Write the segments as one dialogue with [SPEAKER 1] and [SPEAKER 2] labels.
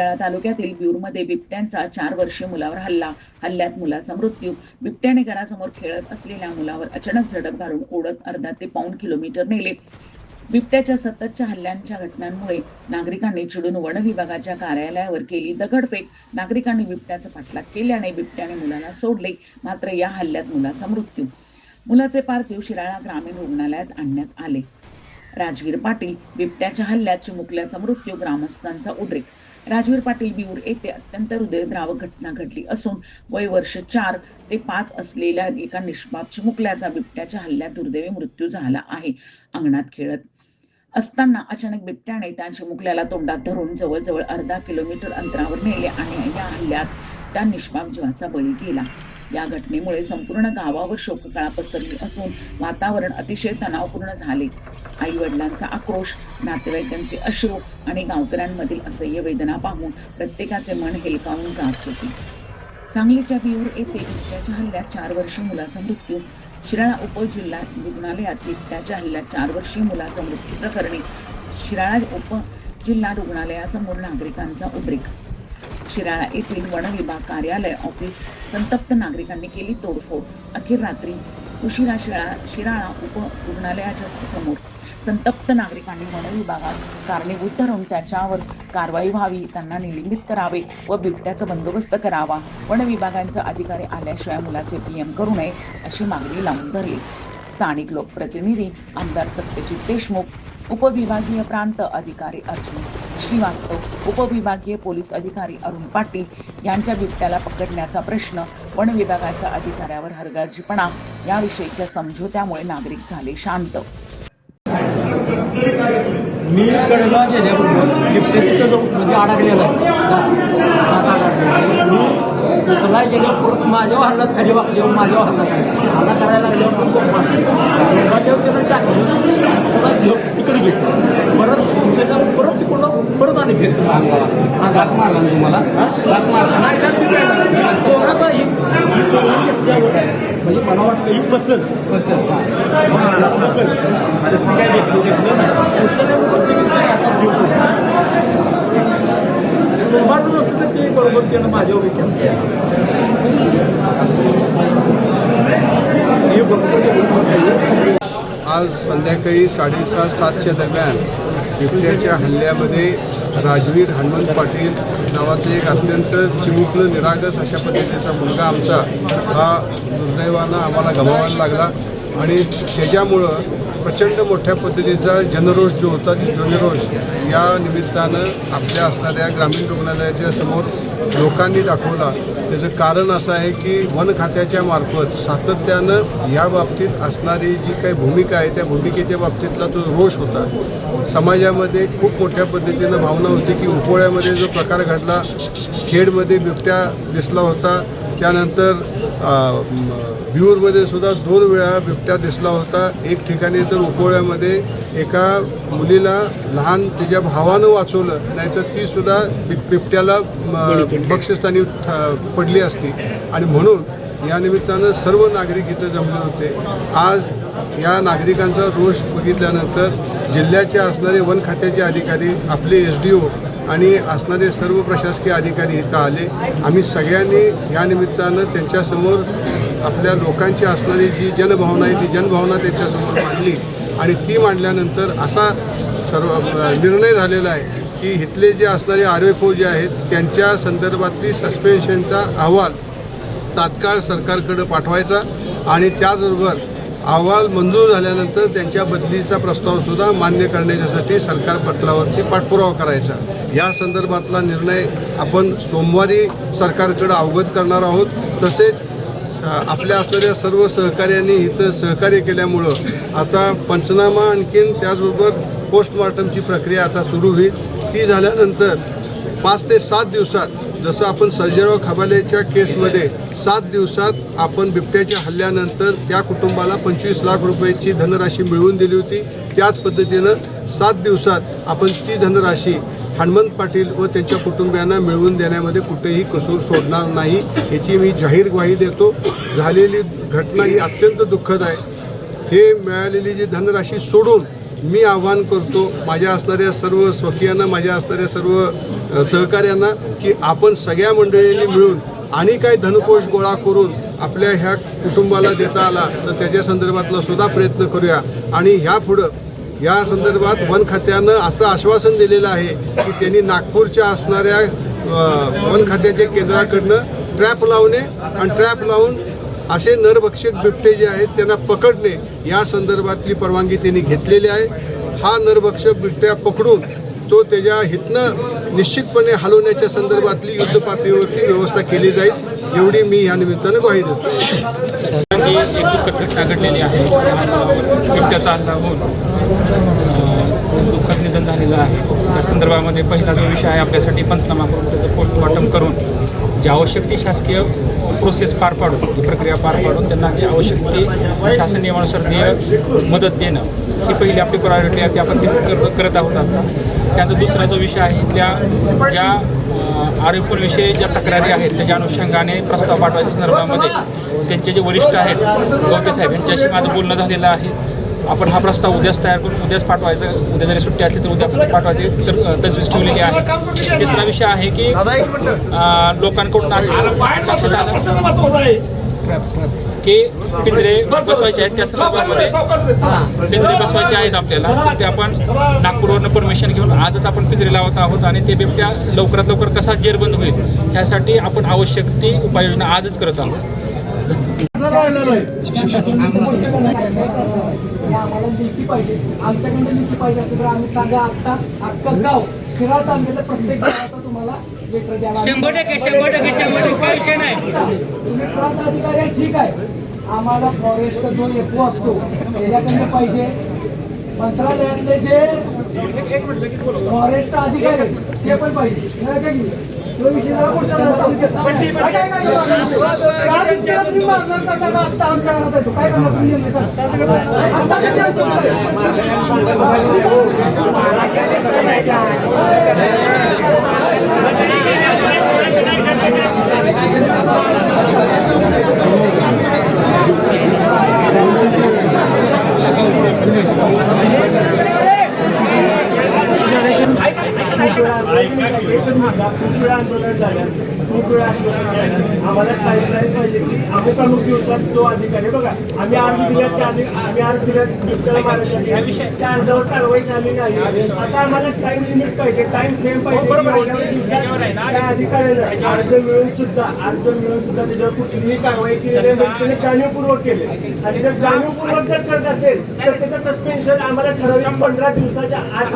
[SPEAKER 1] शिराळा तालुक्यातील ब्यूरमध्ये बिबट्यांचा 4 वर्षीय मुलावर हल्ल्यात मुलाचा मृत्यू। बिबट्याने घरासमोर खेळत असलेल्या मुलावर अचानक झडप घालून ओढत अर्धा ते पाऊण किलोमीटर नेले। बिबट्याच्या सततच्या हल्ल्यांच्या घटनांमुळे नागरिकांनी चिडून वन विभागाच्या कार्यालयावर केली दगडफेक। नागरिकांनी बिबट्याचा पाठलाग केल्याने बिबट्याने मुलाला सोडले, मात्र या हल्ल्यात मुलाचा मृत्यू। मुलाचे पार्थिव शिराळा ग्रामीण रुग्णालयात आणण्यात आले। राजवीर पाटील बिबट्याच्या हल्ल्यात चिमुकल्याचा मृत्यू, ग्रामस्थांचा उद्रेक। राजवीर पाटील बिऊर येथे अत्यंत हृदयद्रावक घटना घडली असून वय वर्ष 4 ते 5 असलेल्या एका निष्पाप चिमुकल्याचा बिबट्याच्या हल्ल्यात दुर्दैवी मृत्यू झाला आहे। अंगणात खेळत असताना अचानक बिबट्याने त्या चिमुकल्याला तोंडात धरून जवळजवळ अर्धा किलोमीटर अंतरावर नेले आणि या हल्ल्यात त्या निष्पाप जीवाचा बळी गेला। या घटनेमुळे संपूर्ण गावावर शोककळा पसरली असून वातावरण अतिशय तणावपूर्ण झाले। आई वडिलांचा आक्रोश, नातेवाईकांचे अश्रू आणि गावकऱ्यांमधील असह्य वेदना पाहून प्रत्येकाचे मन हेलकावून जात होते। सांगलीच्या बिऊर येथे बिबट्याच्या हल्ल्यात 4 वर्षीय मुलाचा मृत्यू। शिराळा उपजिल्हा रुग्णालयात बिबट्याच्या हल्ल्यात 4 वर्षीय मुलाचा मृत्यू प्रकरणी शिराळा उपजिल्हा रुग्णालयासमोर नागरिकांचा उद्रेक। शिराळा येथील वन विभाग कार्यालय ऑफिस संतप्त नागरिकांनी केली तोडफोड। अखेर रात्री उशिरा शिराळा उप रुग्णालयाच्या समोर संतप्त नागरिकांनी वन विभागास कारणीभूत धरून त्याच्यावर कारवाई व्हावी, त्यांना निलंबित करावे व बिबट्याचा बंदोबस्त करावा। वन विभागांचे अधिकारी आल्याशिवाय मुलाचे पीएम करू नये अशी मागणी लावून धरली। स्थानिक लोकप्रतिनिधी आमदार सत्यजित देशमुख, उपविभागीय प्रांत अधिकारी अर्जुन श्रीवास्तव, उपविभागीय पोलीस अधिकारी अरुण पाटील यांच्या बिबट्याला पकडण्याचा प्रश्न, वन विभागाच्या अधिकाऱ्यावर हलगर्जीपणा याविषयीच्या समझोत्यामुळे नागरिक झाले शांत।
[SPEAKER 2] मी कडला गेल्याबरोबर बिबट्या तिथं जाऊन म्हणजे अडकलेला आहे। मी उचला गेल्या परत माझ्यावर हल्ला खाली वाकल्यावर माझ्यावर हल्ला करायला लागल्यावर माझ्यावर त्यानं टाकलं, त्याला झोप तिकडे घेतलं, परत उचललं, परत तिकडून परत आणि फिरचं हात मारला तुम्हाला हात मारला नाही त्यात काय पोराचा म्हणजे मला वाटतं ही पचल ती काय दिसू शकलं नाही। उचलल्याबरोबर वाटून असतं तर ते बरोबर त्यानं माझ्यावर विचार केला, हे बरोबर।
[SPEAKER 3] आज संध्याकाळी 6:30-7च्या दरम्यान बिबट्याच्या हल्ल्यामध्ये राजवीर हनुमंत पाटील नावाचं एक अत्यंत चिमुकलं निरागस अशा पद्धतीचा मुलगा आमचा हा दुर्दैवानं आम्हाला गमावायला लागला आणि त्याच्यामुळं प्रचंड मोठ्या पद्धतीचा जनरोष जो होता, जनरोष या निमित्तानं आपल्या असणाऱ्या ग्रामीण रुग्णालयाच्या समोर लोकांनी दाखवला। त्याचं कारण असं आहे की वन खात्याच्या मार्फत सातत्यानं या बाबतीत असणारी जी काही भूमिका आहे त्या भूमिकेच्या बाबतीतला तो रोष होता। समाजामध्ये खूप मोठ्या पद्धतीनं भावना होती की उपोळ्यामध्ये जो प्रकार घडला, खेडमध्ये बिबट्या दिसला होता, त्यानंतर बिऊरमध्ये सुद्धा 2 वेळा बिबट्या दिसला होता। एक ठिकाणी तर उपोळ्यामध्ये एका मुलीला लहान तिच्या भावानं वाचवलं, नाहीतर ती सुद्धा बिबट्याला बक्षस्थानी पडली असती। आणि म्हणून या निमित्तानं सर्व नागरिक इथं जमले होते। आज या नागरिकांचा रोष बघितल्यानंतर जिल्ह्याचे असणारे वन खात्याचे अधिकारी, आपले SDO आणि असणारे सर्व प्रशासकीय अधिकारी इथं आले। आम्ही सगळ्यांनी या निमित्तानं त्यांच्यासमोर आपल्या लोकांची असणारी जी जनभावना आहे ती जनभावना त्यांच्यासमोर मांडली आणि ती मांडल्यानंतर असा सर्व निर्णय झालेला आहे की इथले जे असणारे RFO जे आहेत त्यांच्या संदर्भातली सस्पेन्शनचा अहवाल तात्काळ सरकारकडे पाठवायचा आणि त्याचबरोबर अहवाल मंजूर झाल्यानंतर त्यांच्या बदलीचा प्रस्तावसुद्धा मान्य करण्यासाठी सरकार पटलावरती पाठपुरावा करायचा। या संदर्भातला निर्णय आपण सोमवारी सरकारकडे अवगत करणार आहोत। तसेच आपल्या असणाऱ्या सर्व सहकार्यांनी इथं सहकार्य केल्यामुळं आता पंचनामा आणखीन त्याचबरोबर पोस्टमॉर्टमची प्रक्रिया आता सुरू होईल। ती झाल्यानंतर 5 ते 7 दिवसात, जसं आपण सर्जेराव खबालेच्या केसमध्ये 7 दिवसात आपण बिबट्याच्या हल्ल्यानंतर त्या कुटुंबाला 25 लाख रुपयाची धनराशी मिळवून दिली होती, त्याच पद्धतीनं 7 दिवसात आपण ती धनराशी हनुमंत पाटील व त्यांच्या कुटुंबियांना मिळवून देण्यामध्ये कुठेही कसूर सोडणार नाही, याची मी जाहीर ग्वाही देतो। झालेली घटना ही अत्यंत दुःखद आहे। हे मिळालेली जी धनराशी सोडून मी आवाहन करतो माझ्या असणाऱ्या सर्व स्वकीयांना, माझ्या असणाऱ्या सर्व सहकाऱ्यांना की आपण सगळ्या मंडळींनी मिळून आणि काही धनकोश गोळा करून आपल्या ह्या कुटुंबाला देता आला तर त्याच्या संदर्भातला सुद्धा प्रयत्न करूया. आणि ह्यापुढं या संदर्भात वन खात्यानं असं आश्वासन दिलेलं आहे की त्यांनी नागपूरच्या असणाऱ्या वन खात्याच्या केंद्राकडनं ट्रॅप लावणे आणि ट्रॅप लावून असे नरभक्षक बिबटे जे आहेत त्यांना पकडणे या संदर्भातली परवानगी त्यांनी घेतलेली आहे. हा नरभक्षक बिबट्या पकडून तो त्याच्या हितनं निश्चितपणे हलवण्याच्या संदर्भातली युद्ध पातळीवरती व्यवस्था केली जाईल एवढी मी या निमित्तानं ग्वाही देतो.
[SPEAKER 4] एक दुःखद घटना घडलेली आहे. बिबट्याचा हल्ला होऊन दुःखद निधन झालेलं आहे. त्या संदर्भामध्ये पहिला जो विषय आहे आपल्यासाठी पंचनामा करून त्याचं पोस्टमॉर्टम करून जी आवश्यक ती शासकीय प्रोसेस पार पाडून, ती प्रक्रिया पार पाडून त्यांना जी आवश्यक ती शासन नियमानुसार मदत देणं ही पहिली आपली प्रायोरिटी आहे. ती आपण करत आहोत आता. त्यानंतर दुसरा जो विषय आहे इथल्या ज्या आरोपीविषयी ज्या तक्रारी आहेत त्याच्या अनुषंगाने प्रस्ताव पाठवायच्या संदर्भामध्ये त्यांचे जे वरिष्ठ आहेत गवते साहेब यांच्याशी माझं बोलणं झालेलं आहे. आपण हा प्रस्ताव उद्याच तयार करून उद्याच पाठवायचा. उद्या जरी सुट्टी असली तर उद्या पाठवायची तर तजवीज ठेवलेली आहे. तिसरा विषय आहे की लोकांकडून असे लक्षात आलं की पिंजरे बसवायचे आहेत. त्या संदर्भामध्ये पिंजरे बसवायचे आहेत आपल्याला, तर ते आपण नागपूरवरनं परमिशन घेऊन आजच आपण पिंजरे लावत आहोत. आणि ते बिबट्या लवकरात लवकर कसा जेरबंद होईल यासाठी आपण आवश्यक ती उपाययोजना आजच करत आहोत.
[SPEAKER 5] आम्हाला लिखी पाहिजे, आमच्याकडे लिखी पाहिजे असते तर आम्ही सांगा आत्ता अख्खं गाव शिराळ तालुक्यातल्या प्रत्येक गावाचा तुम्हाला लेटर द्यायला
[SPEAKER 6] 100% नाही.
[SPEAKER 5] तुम्ही प्रांत अधिकारी आहे ठीक आहे, आम्हाला फॉरेस्ट जो एफओ असतो त्याच्याकडे पाहिजे. मंत्रालयातले जे फॉरेस्ट अधिकारी आहेत ते पण पाहिजे.
[SPEAKER 7] खूप वेळा आश्वासन द्यायला आम्हाला टाईमलाईन पाहिजे की अमुक अमुक दिवसात तो अधिकारी बघा आम्ही अर्ज दिल्यात त्या आम्ही अर्ज दिल्यात बिबट्याला मारण्यासाठी त्या अर्जावर कारवाई झाली नाही. आता आम्हाला टाइम लिमिट पाहिजे, टाइम फ्रेम पाहिजे. त्या अधिकाऱ्यानं अर्ज मिळून सुद्धा त्याच्यावर कुठलीही कारवाई केली नाही, त्याने जाणीवपूर्वक केले. आणि जर जाणीवपूर्वक जर करत असेल तर त्याचं सस्पेन्शन आम्हाला ठरवलं 15 दिवसाच्या आत.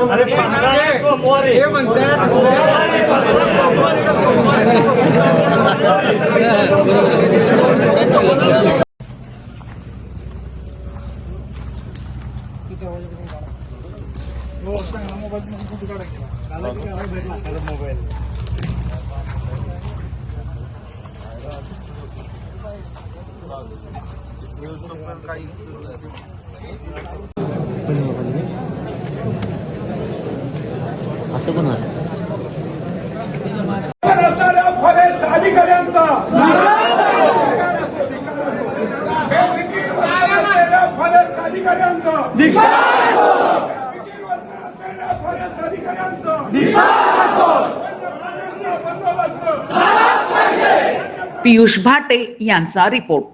[SPEAKER 8] फॉरेस्ट अधिकाऱ्यांचा फॉरेस्ट अधिकाऱ्यांचा
[SPEAKER 1] पियुष भाटे यांचा रिपोर्ट.